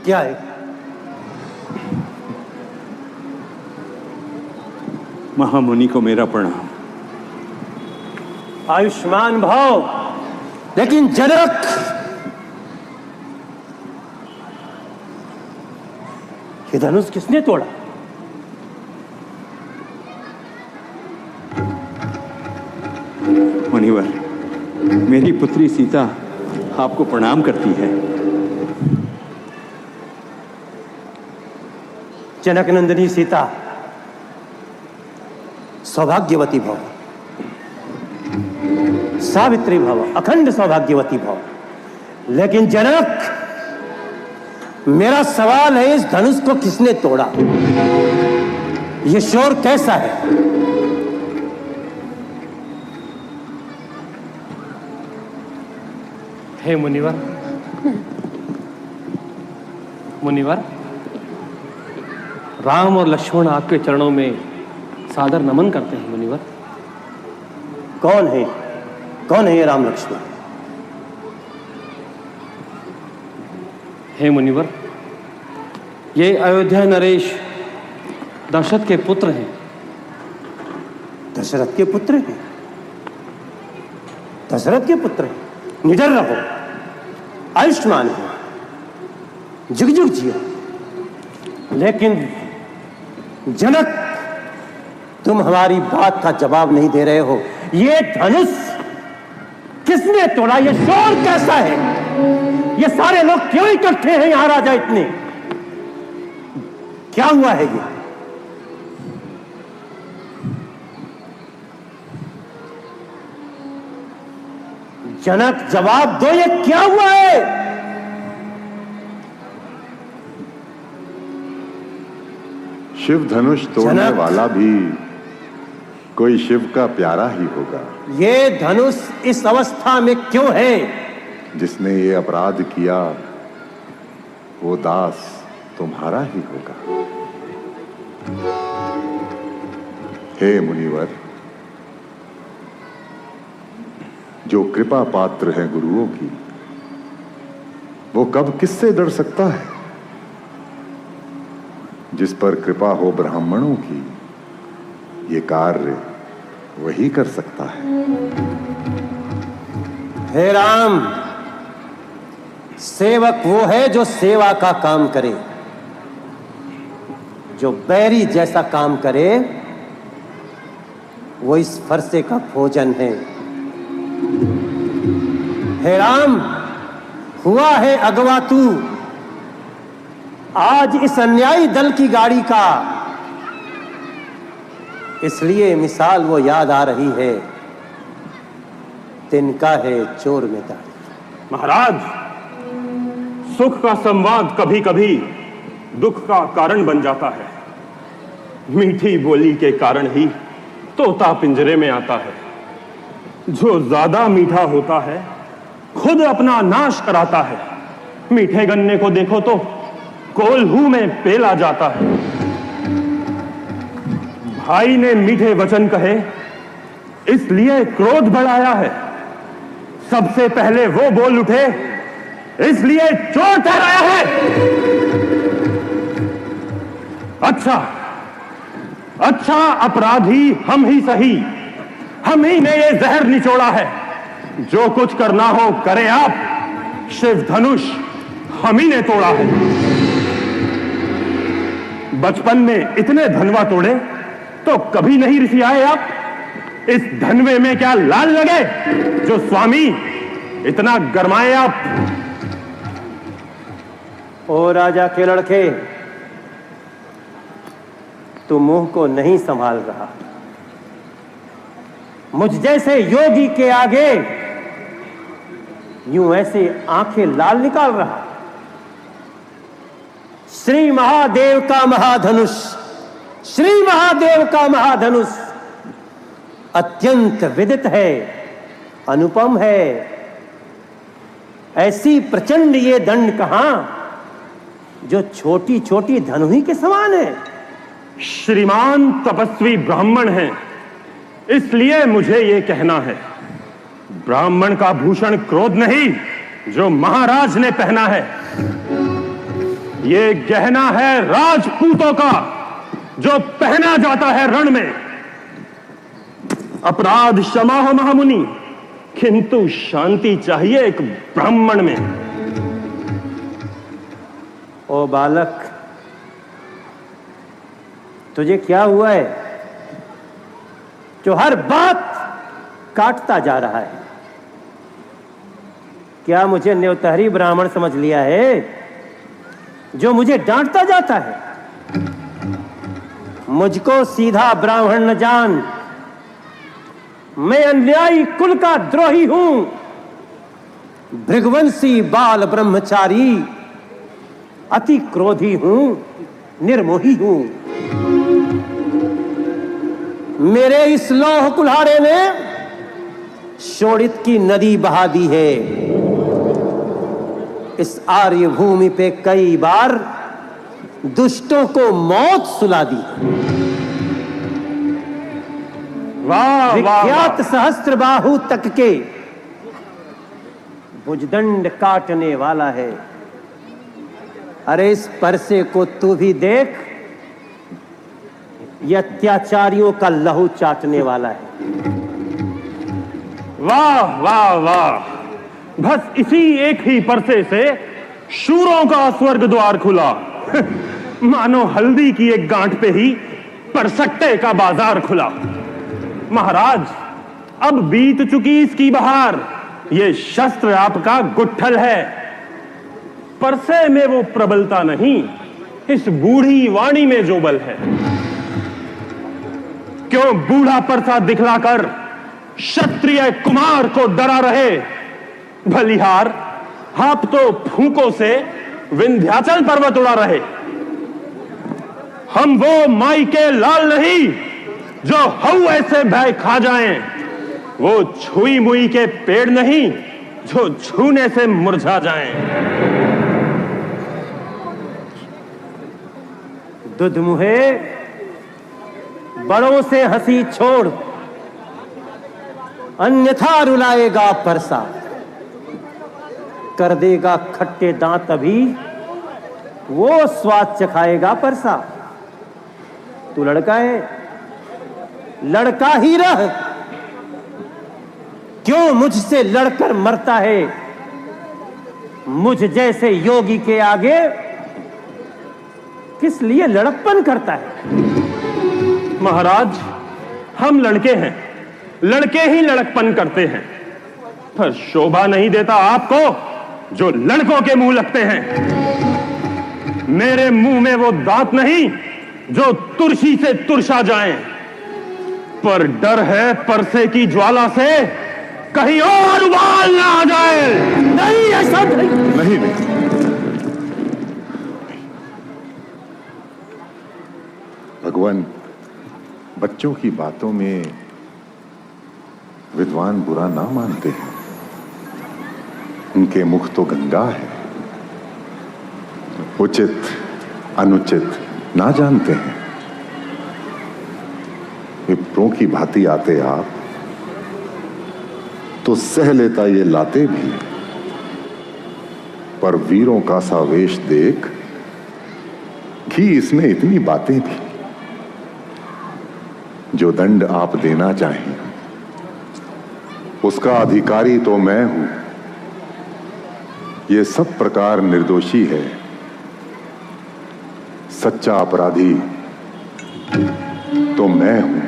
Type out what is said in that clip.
क्या है? महामुनि को मेरा प्रणाम। आयुष्मान भव। लेकिन जनक, ये धनुष किसने तोड़ा? मुनिवर, मेरी पुत्री सीता आपको प्रणाम करती है। जनक नंदिनी सीता, सौभाग्यवती भव, सावित्री भव, अखंड सौभाग्यवती भव। लेकिन जनक, मेरा सवाल है, इस धनुष को किसने तोड़ा? यह शोर कैसा है? हे मुनिवर, मुनिवर, राम और लक्ष्मण आपके चरणों में सादर नमन करते हैं मुनिवर। कौन है? कौन है ये राम लक्ष्मण? हे मुनिवर, ये अयोध्या नरेश दशरथ के पुत्र हैं। दशरथ के पुत्र हैं? दशरथ के पुत्र हैं? निडर रहो, आयुष्मान हो, जुग जुग जियो। लेकिन जनक, तुम हमारी बात का जवाब नहीं दे रहे हो। ये धनुष किसने तोड़ा? ये शोर कैसा है? ये सारे लोग क्यों इकट्ठे हैं यहां राजा इतने? क्या हुआ है ये? जनक, जवाब दो, ये क्या हुआ है? शिव धनुष तोड़ने वाला भी कोई शिव का प्यारा ही होगा। ये धनुष इस अवस्था में क्यों है? जिसने ये अपराध किया वो दास तुम्हारा ही होगा। हे मुनिवर, जो कृपा पात्र है गुरुओं की, वो कब किससे डर सकता है? जिस पर कृपा हो ब्राह्मणों की, ये कार्य वही कर सकता है। हे राम, सेवक वो है जो सेवा का काम करे, जो बैरी जैसा काम करे वो इस फरसे का भोजन है। हे राम, हुआ है अगवा तू आज इस अन्यायी दल की गाड़ी का, इसलिए मिसाल वो याद आ रही है, तिनका है चोर में दाढ़ी। महाराज, सुख का संवाद कभी कभी दुख का कारण बन जाता है। मीठी बोली के कारण ही तोता पिंजरे में आता है। जो ज्यादा मीठा होता है खुद अपना नाश कराता है। मीठे गन्ने को देखो तो कोल्हू में पेला जाता है। भाई ने मीठे वचन कहे इसलिए क्रोध बढ़ाया है। सबसे पहले वो बोल उठे इसलिए चोर ठहराया है। अच्छा अपराधी हम ही सही, हम ही ने ये जहर निचोड़ा है। जो कुछ करना हो करे आप, शिव धनुष हम ही ने तोड़ा है। बचपन में इतने धनवा तोड़े तो कभी नहीं रिसियाए आप। इस धनवे में क्या लाल लगे जो स्वामी इतना गरमाए आप। ओ राजा के लड़के, तू मुंह को नहीं संभाल रहा। मुझ जैसे योगी के आगे यूं ऐसे आंखें लाल निकाल रहा। श्री महादेव का महाधनुष, श्री महादेव का महाधनुष अत्यंत विदित है, अनुपम है। ऐसी प्रचंड ये दंड कहां जो छोटी छोटी धनुही के समान है। श्रीमान तपस्वी ब्राह्मण हैं, इसलिए मुझे ये कहना है। ब्राह्मण का भूषण क्रोध नहीं जो महाराज ने पहना है। ये गहना है राजपूतों का, जो पहना जाता है रण में। अपराध क्षमा हो महामुनि, किंतु शांति चाहिए एक ब्राह्मण में। ओ बालक, तुझे क्या हुआ है जो हर बात काटता जा रहा है? क्या मुझे न्योतहरी ब्राह्मण समझ लिया है जो मुझे डांटता जाता है? मुझको सीधा ब्राह्मण न जान, मैं अन्यायी कुल का द्रोही हूं, भृगवंशी बाल ब्रह्मचारी, अति क्रोधी हूं, निर्मोही हूं। मेरे इस लौह कुल्हाड़े ने शोणित की नदी बहा दी है। इस आर्य भूमि पे कई बार दुष्टों को मौत सुला दी। वाह विख्यात सहस्त्रबाहु तक के भुजदंड काटने वाला है। अरे इस परसे को तू भी देख, यह अत्याचारियों का लहू चाटने वाला है। वाह वाह वाह, बस इसी एक ही परसे से शूरों का स्वर्ग द्वार खुला। मानो हल्दी की एक गांठ पे ही परसट्टे का बाजार खुला। महाराज, अब बीत चुकी इसकी बहार, ये शस्त्र आपका गुट्ठल है। परसे में वो प्रबलता नहीं, इस बूढ़ी वाणी में जो बल है। क्यों बूढ़ा परसा दिखलाकर क्षत्रिय कुमार को डरा रहे? बलिहार, आप तो फूंकों से विंध्याचल पर्वत उड़ा रहे। हम वो माई के लाल नहीं जो हऊ ऐसे भय खा जाएं। वो छुई मुई के पेड़ नहीं जो छूने से मुरझा जाएं। दुधमुहे, बड़ों से हंसी छोड़, अन्यथा रुलाएगा परसा। कर देगा खट्टे दांत अभी, वो स्वाद चखाएगा परसा। तू लड़का है, लड़का ही रह। क्यों मुझसे लड़कर मरता है? मुझ जैसे योगी के आगे किस लिए लड़कपन करता है? महाराज, हम लड़के हैं, लड़के ही लड़कपन करते हैं, पर शोभा नहीं देता आपको जो लड़कों के मुंह लगते हैं। मेरे मुंह में वो दांत नहीं जो तुरशी से तुरशा जाएं, पर डर है परसे की ज्वाला से कहीं और उबाल ना आ जाए। नहीं, ऐसा नहीं। नहीं नहीं, भगवान, बच्चों की बातों में विद्वान बुरा ना मानते हैं। उनके मुख तो गंगा है, उचित अनुचित ना जानते हैं। विप्रों की भांति आते आप तो सह लेता ये लाते भी, पर वीरों का सा वेश देख कि इसमें इतनी बातें भी। जो दंड आप देना चाहें उसका अधिकारी तो मैं हूं। ये सब प्रकार निर्दोषी है, सच्चा अपराधी तो मैं हूं।